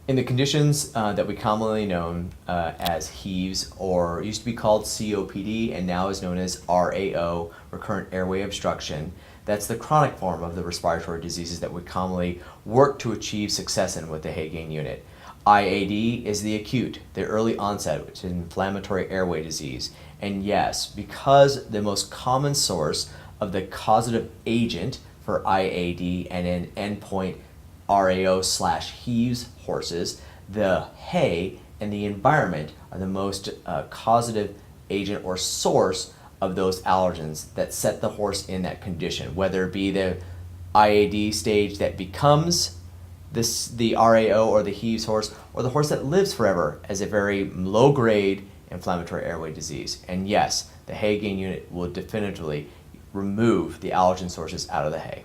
In the conditions that we commonly known as HEAVs, or used to be called COPD and now is known as RAO, recurrent airway obstruction, that's the chronic form of the respiratory diseases that we commonly work to achieve success in with the Haygain unit. IAD is the acute, the early onset, which is inflammatory airway disease. And yes, because the most common source of the causative agent for IAD and an endpoint RAO/HEAVS horses, the hay and the environment are the most causative agent or source of those allergens that set the horse in that condition, whether it be the IAD stage that becomes the RAO or the HEAVS horse, or the horse that lives forever as a very low-grade inflammatory airway disease. And yes, the Haygain unit will definitively remove the allergen sources out of the hay.